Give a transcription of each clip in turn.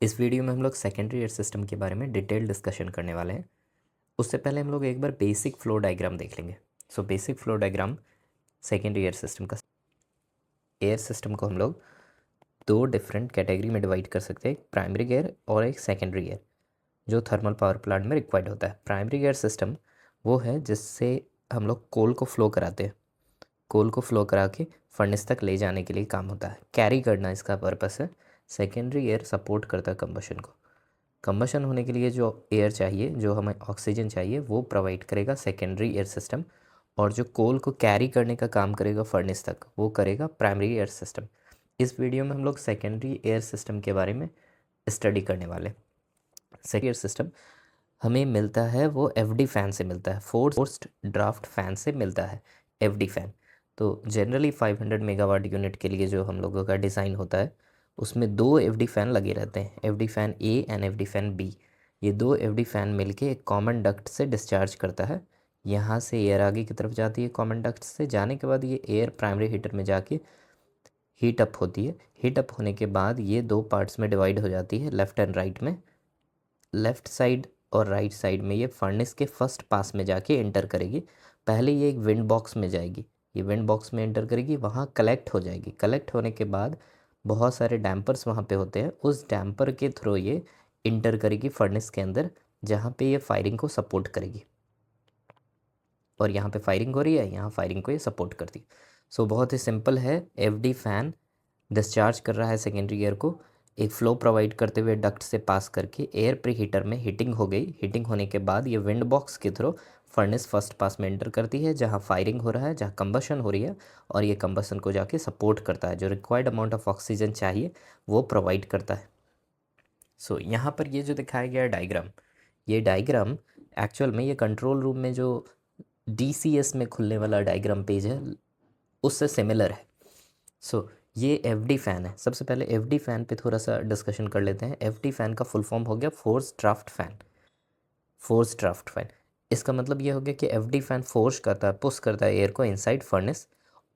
इस वीडियो में हम लोग सेकेंडरी एयर सिस्टम के बारे में डिटेल डिस्कशन करने वाले हैं। उससे पहले हम लोग एक बार बेसिक फ्लो डायग्राम देख लेंगे। So basic flow diagram secondary air system का। एयर सिस्टम को हम लोग दो डिफरेंट कैटेगरी में डिवाइड कर सकते हैं, एक प्राइमरी एयर और एक सेकेंडरी एयर, जो थर्मल पावर प्लांट में रिक्वायर्ड होता है। प्राइमरी एयर सिस्टम वो है जिससे हम लोग कोल को फ्लो कराते हैं, कोल को फ्लो करा के फर्नेस तक ले जाने के लिए काम होता है, कैरी करना इसका पर्पस है। सेकेंडरी एयर सपोर्ट करता है कंबशन को। कंबशन होने के लिए जो एयर चाहिए, जो हमें ऑक्सीजन चाहिए, वो प्रोवाइड करेगा सेकेंडरी एयर सिस्टम, और जो कोल को कैरी करने का काम करेगा फर्नेस तक, वो करेगा प्राइमरी एयर सिस्टम। इस वीडियो में हम लोग सेकेंडरी एयर सिस्टम के बारे में स्टडी करने वाले। सेकेंडरी एयर सिस्टम हमें मिलता है वो एफडी फैन से मिलता है, फोर्स्ड ड्राफ्ट फैन से मिलता है एफडी फैन। तो जनरली 500 मेगावाट यूनिट के लिए जो हम लोगों का डिज़ाइन होता है, उसमें दो एफडी फ़ैन लगे रहते हैं, FD fan A and FD fan B. ये दो एफडी फ़ैन मिलके एक कॉमन डक्ट से डिस्चार्ज करता है। यहाँ से एयर आगे की तरफ जाती है, कॉमन डक्ट से जाने के बाद ये एयर प्राइमरी हीटर में जाके हीट अप होती है। हीट अप होने के बाद ये दो पार्ट्स में डिवाइड हो जाती है, लेफ़्ट एंड राइट में। लेफ़्ट साइड और राइट साइड में ये फर्नेस के फर्स्ट पास में जाके एंटर करेगी। पहले ये एक विंड बॉक्स में जाएगी, ये विंड बॉक्स में एंटर करेगी, वहाँ कलेक्ट हो जाएगी। कलेक्ट होने के बाद बहुत सारे डैम्पर्स वहाँ पे होते हैं, उस डैम्पर के थ्रू ये इंटर करेगी फर्नेस के अंदर, जहाँ पे ये फायरिंग को सपोर्ट करेगी। और यहाँ पे फायरिंग हो रही है, यहाँ फायरिंग को ये सपोर्ट करती है। सो बहुत ही सिंपल है। एफडी फैन डिस्चार्ज कर रहा है सेकेंडरी एयर को, एक फ्लो प्रोवाइड करते हुए डक्ट से पास करके एयर प्री हीटर में हीटिंग हो गई। हीटिंग होने के बाद ये विंड बॉक्स के थ्रू फर्नेस फर्स्ट पास में एंटर करती है, जहाँ फायरिंग हो रहा है, जहाँ कंबशन हो रही है, और ये कंबशन को जाके सपोर्ट करता है, जो रिक्वायर्ड अमाउंट ऑफ ऑक्सीजन चाहिए वो प्रोवाइड करता है। सो यहाँ पर ये जो दिखाया गया डायग्राम, ये डायग्राम एक्चुअल में ये कंट्रोल रूम में जो DCS में खुलने वाला डायग्राम पेज है, उससे सिमिलर है। सो ये एफडी फ़ैन है। सबसे पहले एफडी फ़ैन पे थोड़ा सा डिस्कशन कर लेते हैं। एफडी फ़ैन का फुल फॉर्म हो गया force draft fan. Force draft fan, इसका मतलब ये हो गया कि एफडी फ़ैन फोर्स करता है, पुश करता है एयर को इनसाइड फर्नेस,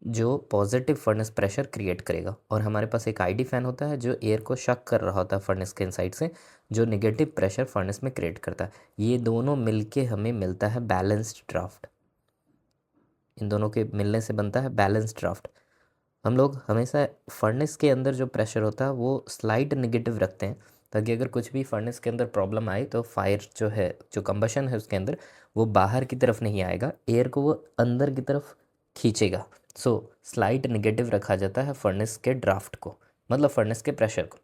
जो पॉजिटिव फर्नेस प्रेशर क्रिएट करेगा। और हमारे पास एक आईडी फ़ैन होता है जो एयर को शक कर रहा होता है फर्नेस के इनसाइड से, जो नेगेटिव प्रेशर फर्नेस में क्रिएट करता है। ये दोनों मिलके हमें मिलता है बैलेंस्ड ड्राफ्ट। इन दोनों के मिलने से बनता है बैलेंस्ड ड्राफ्ट। हम लोग हमेशा फर्नेस के अंदर जो प्रेशर होता है वो स्लाइड नेगेटिव रखते हैं, ताकि अगर कुछ भी फर्नेस के अंदर प्रॉब्लम आए तो फायर जो है, जो कंबशन है उसके अंदर, वो बाहर की तरफ नहीं आएगा, एयर को वो अंदर की तरफ खींचेगा। सो स्लाइड नेगेटिव रखा जाता है फर्नेस के ड्राफ्ट को, मतलब फर्नेस के प्रेशर को।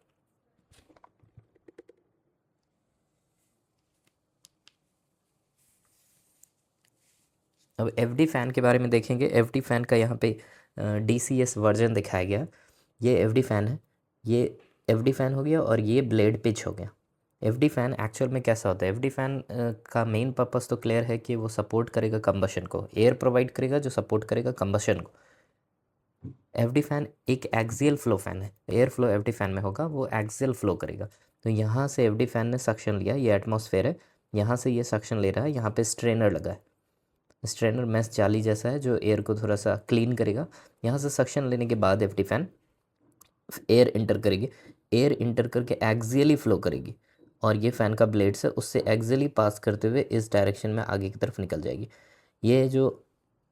अब एफडी फ़ैन के बारे में देखेंगे। एफडी फ़ैन का यहाँ पे DCS वर्जन दिखाया गया। ये एफडी फ़ैन है, ये एफडी फ़ैन हो गया, और ये ब्लेड पिच हो गया। एफडी फ़ैन एक्चुअल में कैसा होता है? एफडी फ़ैन का मेन पर्पस तो क्लियर है कि वो सपोर्ट करेगा कंबशन को, एयर प्रोवाइड करेगा जो सपोर्ट करेगा कंबशन को। एफडी फ़ैन एक एक्सियल फ्लो फ़ैन है, एयर फ्लो एफडी फ़ैन में होगा, वो एक्सियल फ्लो करेगा। तो यहाँ से एफडी फ़ैन ने सक्शन लिया, ये एटमॉस्फेयर है, यहाँ से ये सक्शन ले रहा है, यहाँ पे स्ट्रेनर लगा है, स्ट्रेनर मैश जाली जैसा है जो एयर को थोड़ा सा क्लीन करेगा। यहाँ से सक्शन लेने के बाद एफडी फ़ैन एयर इंटर करेगी, एयर इंटर करके एक्सियली फ्लो करेगी, और ये फ़ैन का ब्लेड्स है, उससे एक्सियली पास करते हुए इस डायरेक्शन में आगे की तरफ निकल जाएगी। ये जो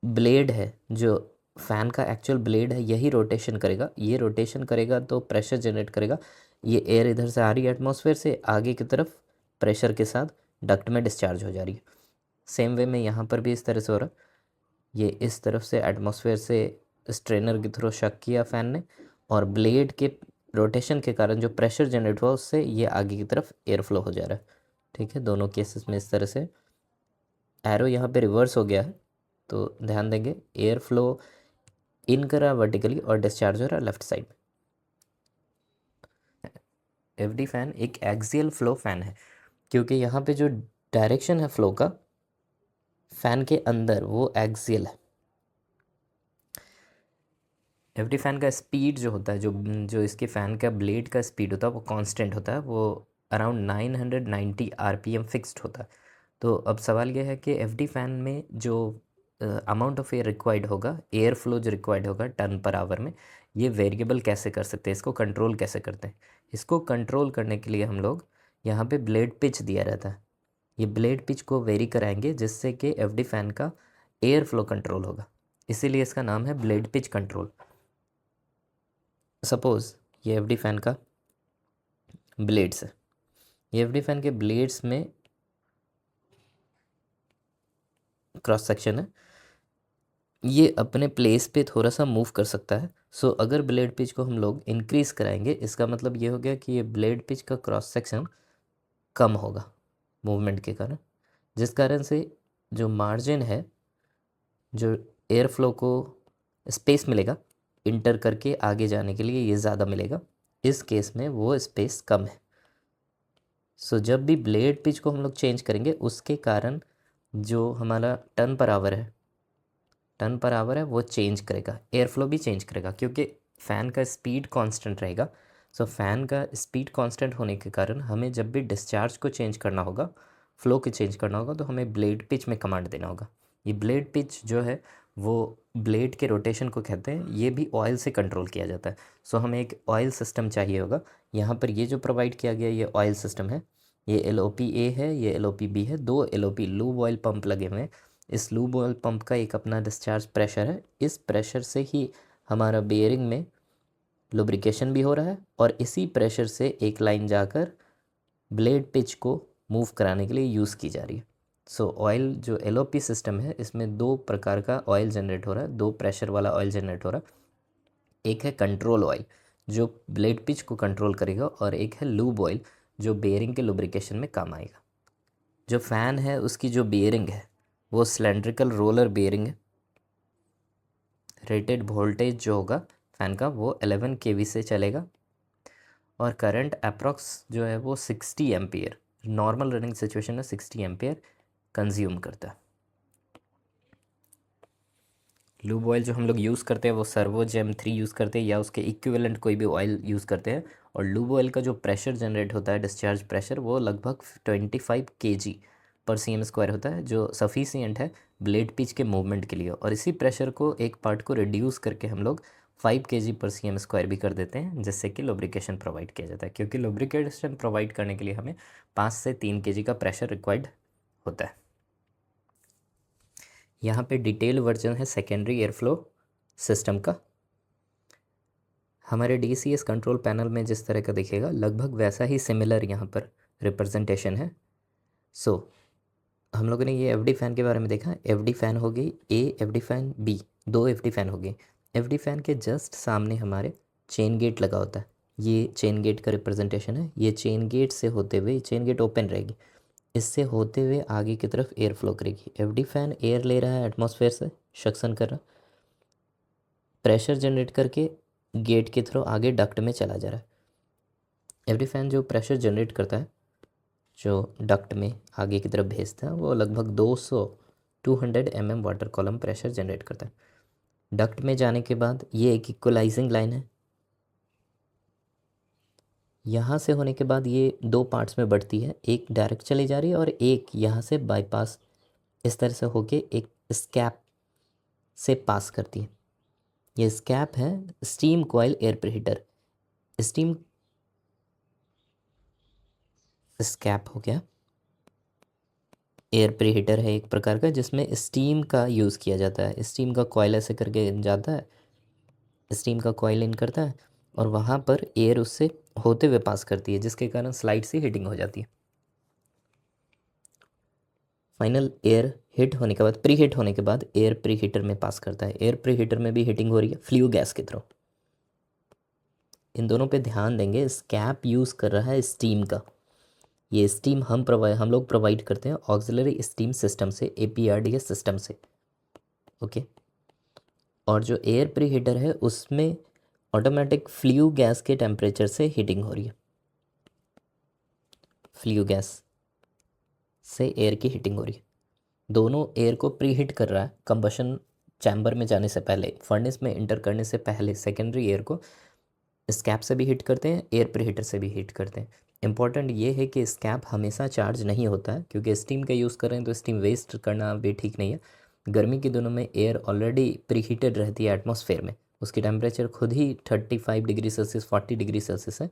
ब्लेड है, जो फ़ैन का एक्चुअल ब्लेड है, यही रोटेशन करेगा। ये रोटेशन करेगा तो प्रेशर जनरेट करेगा। ये एयर इधर से आ रही है एटमॉस्फेयर से, आगे की तरफ प्रेशर के साथ डक्ट में डिस्चार्ज हो जा रही है। सेम वे में यहाँ पर भी इस तरह से हो रहा है। ये इस तरफ से एटमॉस्फेयर से स्ट्रेनर के थ्रू शक किया फ़ैन ने, और ब्लेड के रोटेशन के कारण जो प्रेशर जनरेट हुआ उससे ये आगे की तरफ एयर फ्लो हो जा रहा है। ठीक है, दोनों केसेस में इस तरह से। एरो यहाँ पे रिवर्स हो गया है, तो ध्यान देंगे, एयर फ्लो इन कर रहा है वर्टिकली और डिस्चार्ज हो रहा है लेफ्ट साइड में। एफडी फ़ैन एक एक्सियल फ्लो फ़ैन है, क्योंकि यहाँ पे जो डायरेक्शन है फ्लो का फ़ैन के अंदर, वो एक्सियल है। एफडी फ़ैन का स्पीड जो होता है, जो जो इसके फ़ैन का ब्लेड का स्पीड होता है, वो कांस्टेंट होता है, वो अराउंड 990 RPM फिक्स्ड होता है। तो अब सवाल यह है कि एफडी फ़ैन में जो अमाउंट ऑफ एयर रिक्वायर्ड होगा, एयर फ्लो जो रिक्वायर्ड होगा टन पर आवर में, ये वेरिएबल कैसे कर सकते हैं, इसको कंट्रोल कैसे करते हैं। इसको कंट्रोल करने के लिए हम लोग यहाँ पे ब्लेड पिच दिया रहता है, ये ब्लेड पिच को वेरी कराएंगे जिससे कि एफडी फैन का एयर फ्लो कंट्रोल होगा, इसीलिए इसका नाम है ब्लेड पिच कंट्रोल। सपोज़ ये एफडी फैन का ब्लेड्स है, ये एफडी फैन के ब्लेड्स में क्रॉस सेक्शन है, ये अपने प्लेस पे थोड़ा सा मूव कर सकता है। सो अगर ब्लेड पिच को हम लोग इंक्रीज़ कराएंगे, इसका मतलब ये हो गया कि ये ब्लेड पिच का क्रॉस सेक्शन कम होगा मूवमेंट के कारण, जिस कारण से जो मार्जिन है, जो एयर फ्लो को स्पेस मिलेगा इंटर करके आगे जाने के लिए, ये ज़्यादा मिलेगा, इस केस में वो स्पेस कम है। सो जब भी ब्लेड पिच को हम लोग चेंज करेंगे, उसके कारण जो हमारा टन पर आवर है वो चेंज करेगा, एयर फ्लो भी चेंज करेगा, क्योंकि फ़ैन का स्पीड कांस्टेंट रहेगा। सो फ़ैन का स्पीड कांस्टेंट होने के कारण हमें जब भी डिस्चार्ज को चेंज करना होगा, फ्लो को चेंज करना होगा, तो हमें ब्लेड पिच में कमांड देना होगा। ये ब्लेड पिच जो है वो ब्लेड के रोटेशन को कहते हैं, ये भी ऑयल से कंट्रोल किया जाता है। सो हमें एक ऑयल सिस्टम चाहिए होगा। यहाँ पर ये जो प्रोवाइड किया गया ये ऑयल सिस्टम है, ये LOP-A है, ये LOP-B है, 2 LOP लूब ऑयल पंप लगे हुए हैं। इस लूब ऑयल पंप का एक अपना डिस्चार्ज प्रेशर है, इस प्रेशर से ही हमारा बेयरिंग में लुब्रिकेशन भी हो रहा है, और इसी प्रेशर से एक लाइन जाकर ब्लेड पिच को मूव कराने के लिए यूज़ की जा रही है। सो ऑयल जो LOP सिस्टम है, इसमें 2 प्रकार का ऑयल जनरेट हो रहा है, 2 प्रेशर वाला ऑयल जनरेट हो रहा है। एक है कंट्रोल ऑयल जो ब्लेड पिच को कंट्रोल करेगा, और एक है लूब ऑयल जो बेयरिंग के लुब्रिकेशन में काम आएगा। जो फ़ैन है उसकी जो बेयरिंग है वो सिलेंड्रिकल रोलर बेयरिंग है। रेटेड वोल्टेज जो होगा फ़ैन का वो 11 kV से चलेगा, और करंट अप्रॉक्स जो है वो 60 एम्पियर, नॉर्मल रनिंग सिचुएशन में 60 एम्पियर कंज्यूम करता है। लूब ऑयल जो हम लोग यूज़ करते हैं वो सर्वोजेम 3 यूज़ करते हैं, या उसके इक्विवेलेंट कोई भी ऑयल यूज़ करते हैं। और लूब ऑयल का जो प्रेशर जनरेट होता है, डिस्चार्ज प्रेशर, वो लगभग 25 kg पर cm² होता है, जो सफिशियंट है ब्लेड पिच के मूवमेंट के लिए। और इसी प्रेशर को एक पार्ट को रिड्यूस करके हम लोग 5 kg पर cm² भी कर देते हैं, जिससे कि लुब्रिकेशन प्रोवाइड किया जाता है, क्योंकि लुब्रिकेशन प्रोवाइड करने के लिए हमें 5 से 3 kg का प्रेशर रिक्वायर्ड होता है। यहाँ पे डिटेल वर्जन है सेकेंडरी एयर फ्लो सिस्टम का। हमारे DCS कंट्रोल पैनल में जिस तरह का दिखेगा, लगभग वैसा ही सिमिलर यहाँ पर रिप्रेजेंटेशन है। सो हम लोगों ने ये FD फ़ैन के बारे में देखा। FD फ़ैन हो गई A, FD fan B, 2 FD fan हो गई। FD फ़ैन के जस्ट सामने हमारे चेन गेट लगा होता है, ये चेन गेट का रिप्रेजेंटेशन है। ये चेन गेट से होते हुए, चेन गेट ओपन रहेगी, इससे होते हुए आगे की तरफ एयर फ्लो करेगी। FD फ़ैन एयर ले रहा है एटमॉस्फेयर से, सक्शन कर रहा, प्रेशर जनरेट करके गेट के थ्रू आगे डक्ट में चला जा रहा है। FD फ़ैन जो प्रेशर जनरेट करता है, जो डक्ट में आगे की तरफ भेजता है, वो लगभग 200 mm water column pressure generate करता है। डक्ट में जाने के बाद ये एक इक्वलाइजिंग लाइन है, यहाँ से होने के बाद ये 2 पार्ट्स में बढ़ती है, एक डायरेक्ट चली जा रही है और एक यहाँ से बाईपास इस तरह से होके एक स्कैप से पास करती है। ये स्कैप है steam coil air preheater. Steam स्कैप हो गया, एयर प्रीहीटर है एक प्रकार का, जिसमें स्टीम का यूज़ किया जाता है। स्टीम का कॉइल ऐसे करके जाता है, स्टीम का कॉइल इन करता है, और वहाँ पर एयर उससे होते हुए पास करती है, जिसके कारण स्लाइड से हीटिंग हो जाती है। फाइनल एयर हिट होने के बाद, प्री हीट होने के बाद एयर प्री हीटर में पास करता है। एयर प्री हीटर में भी हीटिंग हो रही है फ्लू गैस के थ्रू। इन दोनों पे ध्यान देंगे। स्कैप यूज़ कर रहा है स्टीम का, ये स्टीम हम लोग प्रोवाइड करते हैं ऑक्सिलरी स्टीम सिस्टम से, APRDS सिस्टम से, ओके। और जो एयर प्री हीटर है उसमें ऑटोमेटिक फ्लू गैस के टेम्परेचर से हीटिंग हो रही है। फ्लू गैस से एयर की हीटिंग हो रही है, दोनों एयर को प्री हीट कर रहा है। कंबशन चैम्बर में जाने से पहले, फर्नेस में इंटर करने से पहले सेकेंडरी एयर को स्कैप से भी हीट करते हैं, एयर प्री हीटर से भी हीट करते हैं। इंपॉर्टेंट ये है कि स्कैप हमेशा चार्ज नहीं होता है, क्योंकि स्टीम का यूज़ कर रहे हैं तो स्टीम वेस्ट करना भी ठीक नहीं है। गर्मी के दिनों में एयर ऑलरेडी प्रीहीटेड रहती है एटमॉस्फेयर में, उसकी टेम्परेचर खुद ही 35 डिग्री सेल्सियस 40 डिग्री सेल्सियस है।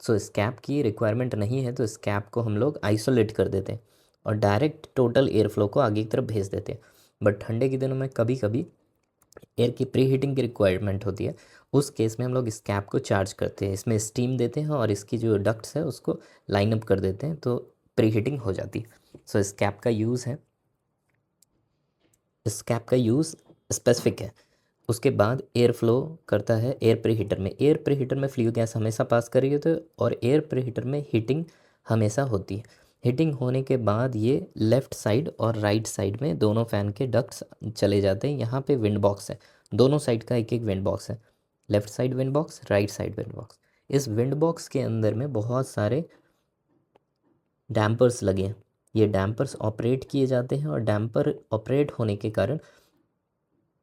सो इस कैप की रिक्वायरमेंट नहीं है, तो इस कैप को हम लोग आइसोलेट कर देते हैं और डायरेक्ट टोटल एयर फ्लो को आगे की तरफ भेज देते हैं। बट ठंडे के दिनों में कभी कभी एयर की प्री हीटिंग की रिक्वायरमेंट होती है, उस केस में हम लोग इस कैप को चार्ज करते हैं, इसमें स्टीम देते हैं और इसकी जो डक्ट्स है उसको लाइन अप कर देते हैं, तो प्री हीटिंग हो जाती है। सो इस कैप का यूज़ है, इस कैप का यूज़ स्पेसिफिक है। उसके बाद एयर फ्लो करता है एयर प्री हीटर में। एयर प्री हीटर में फ्लू गैस हमेशा पास कर रही होती है और एयर प्री हीटर में हीटिंग हमेशा होती है। हीटिंग होने के बाद ये लेफ़्ट साइड और राइट साइड में दोनों फ़ैन के डक्ट्स चले जाते हैं। यहाँ पे विंड बॉक्स है, दोनों साइड का एक एक विंड बॉक्स है, left side wind box, right side wind box. इस विंड बॉक्स के अंदर में बहुत सारे डैम्पर्स लगे हैं। ये डैम्पर्स ऑपरेट किए जाते हैं और डैम्पर ऑपरेट होने के कारण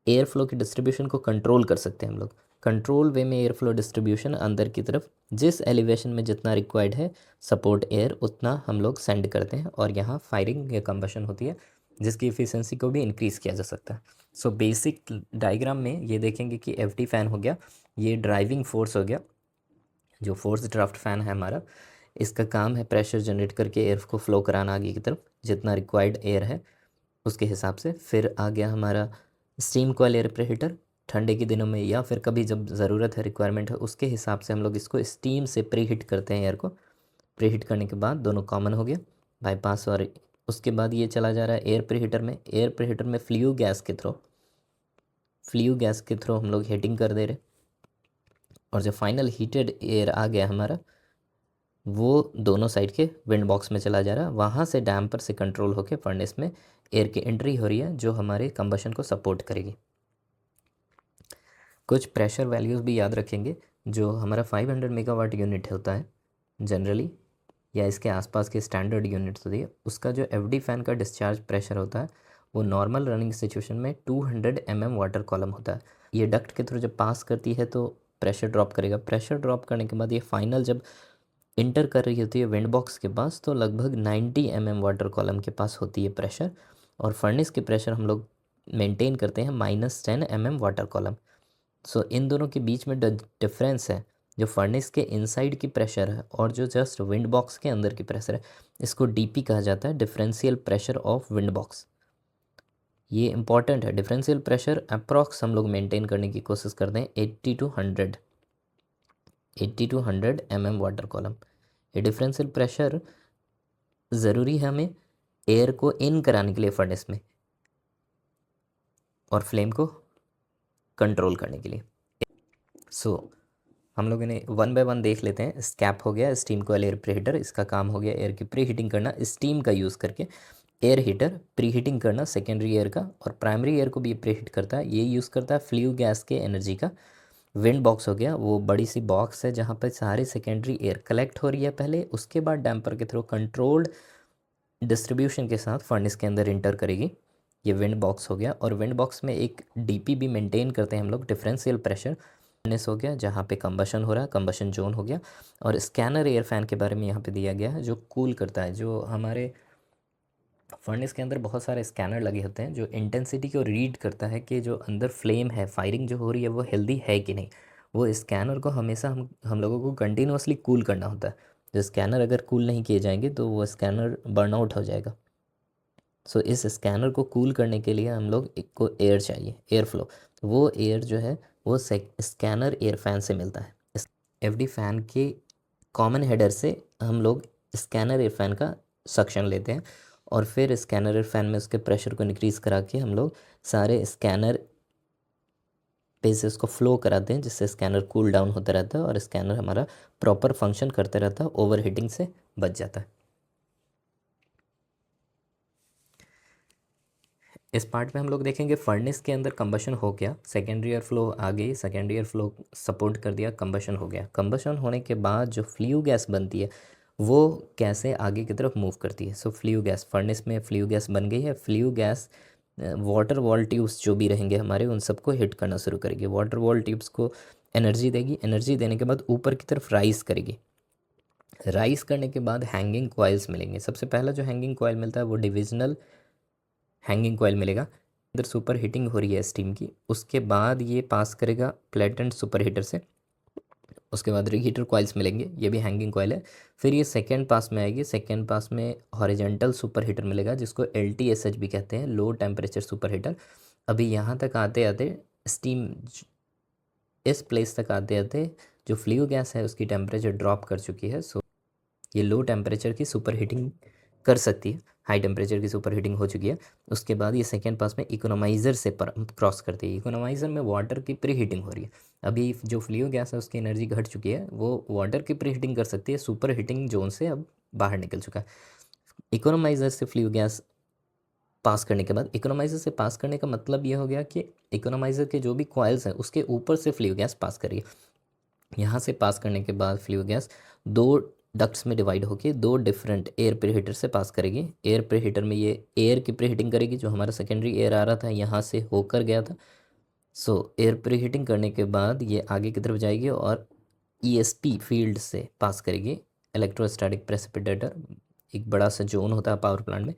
एयर फ्लो की डिस्ट्रीब्यूशन को कंट्रोल कर सकते हैं हम लोग। कंट्रोल वे में एयर फ्लो डिस्ट्रीब्यूशन अंदर की तरफ जिस एलिवेशन में जितना रिक्वायर्ड है सपोर्ट एयर, उतना हम लोग सेंड करते हैं और यहाँ फायरिंग या कंबशन होती है, जिसकी इफ़िशेंसी को भी इंक्रीज़ किया जा सकता है। सो बेसिक डायग्राम में ये देखेंगे कि एफडी फ़ैन हो गया, ये ड्राइविंग फोर्स हो गया, जो फोर्स ड्राफ्ट फ़ैन है हमारा, इसका काम है प्रेशर जनरेट करके एयर को फ्लो कराना आगे की तरफ, जितना रिक्वायर्ड एयर है उसके हिसाब से। फिर आ गया हमारा स्टीम कॉयल एयर प्रीहीटर, ठंडे के दिनों में या फिर कभी जब ज़रूरत है रिक्वायरमेंट है उसके हिसाब से हम लोग इसको स्टीम से प्रीहीट करते हैं एयर को। प्रीहीट करने के बाद दोनों कॉमन हो गया बाईपास, और उसके बाद ये चला जा रहा है एयर प्रीहीटर में। एयर प्रीहीटर में फ्लू गैस के थ्रू हम लोग हीटिंग कर दे रहे, और जो फाइनल हीटेड एयर आ गया हमारा वो दोनों साइड के विंड बॉक्स में चला जा रहा है, वहाँ से डैम्पर से कंट्रोल होकर फर्नेस में एयर की एंट्री हो रही है जो हमारे कंबशन को सपोर्ट करेगी। कुछ प्रेशर वैल्यूज़ भी याद रखेंगे। जो हमारा 500 मेगावाट यूनिट होता है जनरली, या इसके आसपास के स्टैंडर्ड यूनिट्स होती है, उसका जो एफडी फ़ैन का डिस्चार्ज प्रेशर होता है वो नॉर्मल रनिंग सिचुएशन में 200 mm वाटर कॉलम होता है। ये डक्ट के थ्रू जब पास करती है तो प्रेशर ड्रॉप करेगा। प्रेशर ड्रॉप करने के बाद ये फाइनल जब इंटर कर रही होती है विंड बॉक्स के पास, तो लगभग 90 mm वाटर कॉलम के पास होती है प्रेशर, और फर्नेस के प्रेशर हम लोग मेंटेन करते हैं -10 mm वाटर कॉलम। सो इन दोनों के बीच में डिफरेंस है जो फर्नेस के इनसाइड की प्रेशर है और जो जस्ट विंड बॉक्स के अंदर की प्रेशर है, इसको डीपी कहा जाता है, differential pressure of wind box. ये इंपॉर्टेंट है। डिफरेंशियल प्रेशर अप्रॉक्स हम लोग मेंटेन करने की कोशिश करते हैं 80 टू 100 mm वाटर कॉलम। ये डिफरेंशियल प्रेशर ज़रूरी है हमें एयर को इन कराने के लिए फर्नेस में और फ्लेम को कंट्रोल करने के लिए। सो हम लोगों ने वन बाय वन देख लेते हैं। स्कैप हो गया स्टीम कॉयल एयर प्रीहीटर, इसका काम हो गया एयर की प्री हीटिंग करना स्टीम का यूज़ करके। एयर हीटर प्री हीटिंग करना सेकेंडरी एयर का, और प्राइमरी एयर को भी प्री हीट करता है, ये यूज़ करता है फ्लू गैस के एनर्जी का। विंड बॉक्स हो गया वो बड़ी सी बॉक्स है जहाँ पर सारे सेकेंडरी एयर कलेक्ट हो रही है पहले, उसके बाद डैम्पर के थ्रू कंट्रोल्ड डिस्ट्रीब्यूशन के साथ फर्नेस के अंदर इंटर करेगी। ये विंड बॉक्स हो गया, और विंड बॉक्स में एक डीपी भी मेंटेन करते हैं हम लोग, डिफरेंशियल प्रेशर फर्नेस हो गया जहाँ पे कंबशन हो रहा है, कंबशन जोन हो गया। और स्कैनर एयर फैन के बारे में यहाँ पे दिया गया है जो कूल करता है। जो हमारे फर्नेस के अंदर बहुत सारे स्कैनर लगे होते हैं जो इंटेंसिटी को रीड करता है कि जो अंदर फ्लेम है, फायरिंग जो हो रही है वो हेल्दी है कि नहीं। वो स्कैनर को हमेशा हम लोगों को कंटिन्यूसली कूल करना होता है। जो स्कैनर अगर कूल नहीं किए जाएंगे तो वो स्कैनर बर्नआउट हो जाएगा। सो इस स्कैनर को कूल करने के लिए हम लोग एक को एयर चाहिए, एयर फ्लो। वो एयर जो है वो स्कैनर एयर फैन से मिलता है। इस एफडी फैन के कॉमन हेडर से हम लोग स्कैनर एयर फैन का सक्शन लेते हैं, और फिर स्कैनर एयर फैन में उसके प्रेशर को इंक्रीज़ करा के हम लोग सारे स्कैनर पे से उसको फ्लो कराते हैं, जिससे स्कैनर कूल डाउन होता रहता है और स्कैनर हमारा प्रॉपर फंक्शन करते रहता है, ओवर हीटिंग से बच जाता है। इस पार्ट में हम लोग देखेंगे फर्नेस के अंदर कंबशन हो गया, सेकेंडरी एयर फ्लो आ गई, सेकेंडरी एयर फ्लो सपोर्ट कर दिया, कंबशन हो गया। कंबशन होने के बाद जो फ्लू गैस बनती है वो कैसे आगे की तरफ मूव करती है। सो फ्लू गैस, फर्नेस में फ्लू गैस बन गई है। Flue gas water wall tubes जो भी रहेंगे हमारे उन सबको हिट करना शुरू करेगी। वाटर वॉल ट्यूब्स को एनर्जी देगी, एनर्जी देने के बाद ऊपर की तरफ राइज करेगी। राइज करने के बाद हैंगिंग कॉइल्स मिलेंगे। सबसे पहला जो हैंगिंग कॉइल मिलता है वो डिविजनल हैंगिंग कॉइल मिलेगा। अंदर सुपर हीटिंग हो रही है स्टीम की, उसके बाद ये पास करेगा प्लेट एंड सुपर हीटर से, उसके बाद रीहीटर कॉइल्स मिलेंगे, ये भी हैंगिंग कॉइल है। फिर ये सेकेंड पास में आएगी, सेकेंड पास में हॉरिजेंटल सुपर हीटर मिलेगा जिसको LTSH भी कहते हैं, लो टेम्परेचर सुपर हीटर। अभी यहाँ तक आते आते स्टीम इस प्लेस तक आते आते जो फ्ल्यू गैस है उसकी टेम्परेचर ड्रॉप कर चुकी है। सो ये लो टेम्परेचर की सुपर हीटिंग कर सकती है, हाई टेम्परेचर की सुपर हीटिंग हो चुकी है। उसके बाद ये सेकेंड पास में इकोनोमाइज़र से क्रॉस करती है, इकोनोमाइज़र में वाटर की प्री हीटिंग हो रही है। अभी जो फ्ल्यू गैस है उसकी एनर्जी घट चुकी है, वो वाटर की प्री हीटिंग कर सकती है, सुपर हीटिंग जोन से अब बाहर निकल चुका है। इकोनोमाइज़र से फ्ल्यू गैस पास करने के बाद, इकोनोमाइज़र से पास करने का मतलब ये हो गया कि इकोनोमाइज़र के जो भी कॉइल्स हैं उसके ऊपर से फ्ल्यू गैस पास करिए। यहाँ से पास करने के बाद फ्ल्यू गैस दो डक्ट्स में डिवाइड होकर दो डिफरेंट एयर प्रीहीटर से पास करेगी। एयर प्रीहीटर में ये एयर की प्रीहीटिंग करेगी, जो हमारा सेकेंडरी एयर आ रहा था यहाँ से होकर गया था। सो एयर प्रीहीटिंग करने के बाद ये आगे की तरफ जाएगी और ESP फील्ड से पास करेगी, इलेक्ट्रोस्टैटिक प्रेसिपिटेटर, एक बड़ा सा जोन होता है पावर प्लांट में।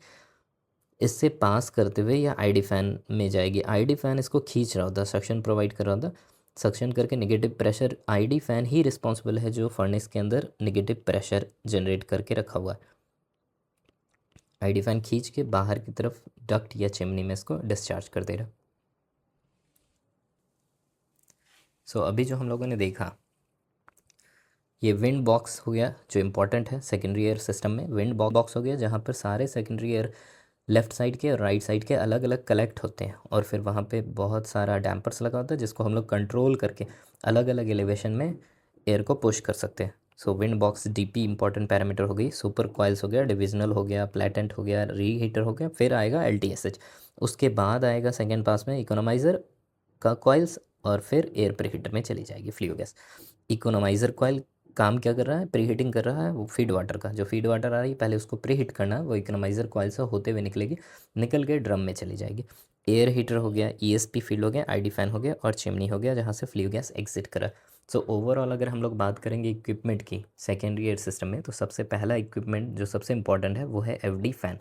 इससे पास करते हुए यह ID फैन में जाएगी। ID फैन इसको खींच रहा होता, सक्शन प्रोवाइड कर रहा होता, सक्शन करके नेगेटिव प्रेशर, ID फैन ही रिस्पॉन्सिबल है जो फर्नेस के अंदर नेगेटिव प्रेशर जनरेट करके रखा हुआ है। ID फैन खींच के बाहर की तरफ डक्ट या चिमनी में इसको डिस्चार्ज कर दे रहा। सो अभी जो हम लोगों ने देखा, ये विंड बॉक्स हो गया जो इम्पॉर्टेंट है सेकेंडरी एयर सिस्टम में। विंड बॉक्स हो गया जहाँ पर सारे सेकेंडरी एयर लेफ़्ट साइड के और राइट साइड के अलग अलग कलेक्ट होते हैं, और फिर वहाँ पे बहुत सारा डैम्पर्स लगा होता है जिसको हम लोग कंट्रोल करके अलग अलग एलिवेशन में एयर को पुश कर सकते हैं। So wind box DP important parameter हो गई, सुपर कॉइल्स हो गया, डिविजनल हो गया, प्लेटेंट हो गया, रीहीटर हो गया, फिर आएगा LTSH। उसके बाद आएगा सेकेंड पास में इकोनोमाइज़र का कॉइल्स, और फिर एयर प्रीहीटर में चली जाएगी फ्ल्यू गैस। इकोनोमाइज़र कॉइल काम क्या कर रहा है, प्री हीटिंग कर रहा है वो फीड वाटर का, जो फीड वाटर आ रही है पहले उसको प्री हीट करना है, वो इकोनोमाइज़र कॉइल से होते हुए निकलेगी, निकल के ड्रम में चली जाएगी। एयर हीटर हो गया, ESP फील्ड हो गया, ID फैन हो गया, और चिमनी हो गया जहाँ से फ्ल्यू गैस एग्जिट करा। सो ओवरऑल अगर हम लोग बात करेंगे इक्विपमेंट की सेकेंडरी एयर सिस्टम में, तो सबसे पहला इक्विपमेंट जो सबसे इंपॉर्टेंट है वो है FD fan,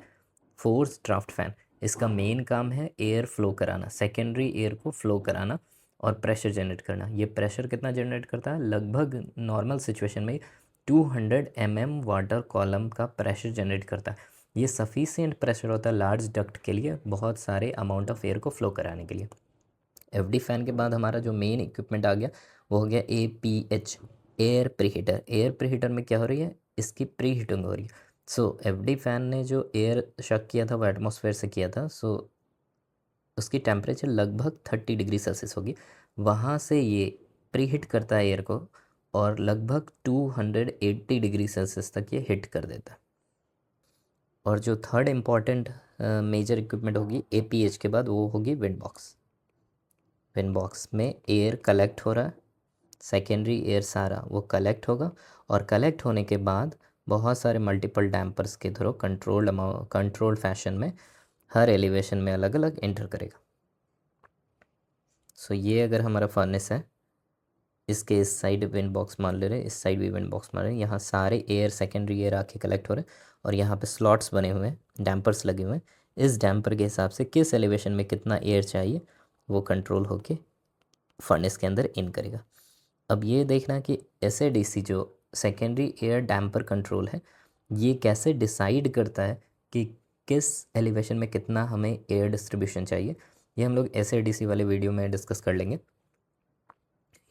force draft fan. इसका मेन काम है एयर फ्लो कराना, सेकेंडरी एयर को फ्लो कराना और प्रेशर जनरेट करना। ये प्रेशर कितना जनरेट करता है, लगभग नॉर्मल सिचुएशन में 200 mm वाटर कॉलम का प्रेशर जनरेट करता है। ये सफिशिएंट प्रेशर होता है लार्ज डक्ट के लिए, बहुत सारे अमाउंट ऑफ एयर को फ्लो कराने के लिए। FD फैन के बाद हमारा जो मेन इक्विपमेंट आ गया वो हो गया APH, air preheater. Air preheater में क्या हो रही है, इसकी प्री हीटिंग हो रही है। सो FD फैन ने जो एयर शक किया था वो एटमॉस्फेयर से किया था, सो उसकी टेम्परेचर लगभग 30 डिग्री सेल्सियस होगी। वहाँ से ये प्री हिट करता है एयर को और लगभग 280 डिग्री सेल्सियस तक ये हिट कर देता है। और जो थर्ड इम्पॉर्टेंट मेजर इक्विपमेंट होगी APH के बाद, वो होगी विंड बॉक्स। विंड बॉक्स में एयर कलेक्ट हो रहा है, सेकेंडरी एयर सारा वो कलेक्ट होगा, और कलेक्ट होने के बाद बहुत सारे मल्टीपल डैम्पर्स के थ्रू कंट्रोल्ड फैशन में हर एलिवेशन में अलग अलग एंटर करेगा। सो ये अगर हमारा फर्नेस है, इसके इस साइड विंड बॉक्स मान ले रहे, इस साइड भी विंड बॉक्स मान रहे, यहाँ सारे एयर सेकेंडरी एयर आके कलेक्ट हो रहे हैं, और यहाँ पे स्लॉट्स बने हुए हैं, डैम्पर्स लगे हुए हैं। इस डैम्पर के हिसाब से किस एलिवेशन में कितना एयर चाहिए वो कंट्रोल होके फर्नेस के अंदर इन करेगा। अब ये देखना कि SADC जो सेकेंडरी एयर डैम्पर कंट्रोल है, ये कैसे डिसाइड करता है कि किस एलिवेशन में कितना हमें एयर डिस्ट्रीब्यूशन चाहिए। ये हम लोग SADC वाले वीडियो में डिस्कस कर लेंगे।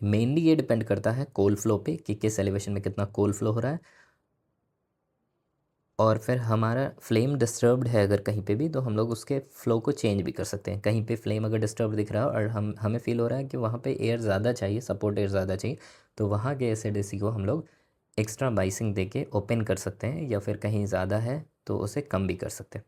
मेनली ये डिपेंड करता है कोल फ्लो पे कि किस एलिवेशन में कितना कोल फ्लो हो रहा है, और फिर हमारा फ्लेम डिस्टर्ब्ड है अगर कहीं पे भी, तो हम लोग उसके फ्लो को चेंज भी कर सकते हैं। कहीं पे फ्लेम अगर डिस्टर्ब दिख रहा है और हमें फील हो रहा है कि वहाँ पे एयर ज़्यादा चाहिए, सपोर्ट एयर ज़्यादा चाहिए, तो वहाँ के SADC को हम लोग एक्स्ट्रा बाइसिंग दे के ओपन कर सकते हैं, या फिर कहीं ज़्यादा है तो उसे कम भी कर सकते हैं।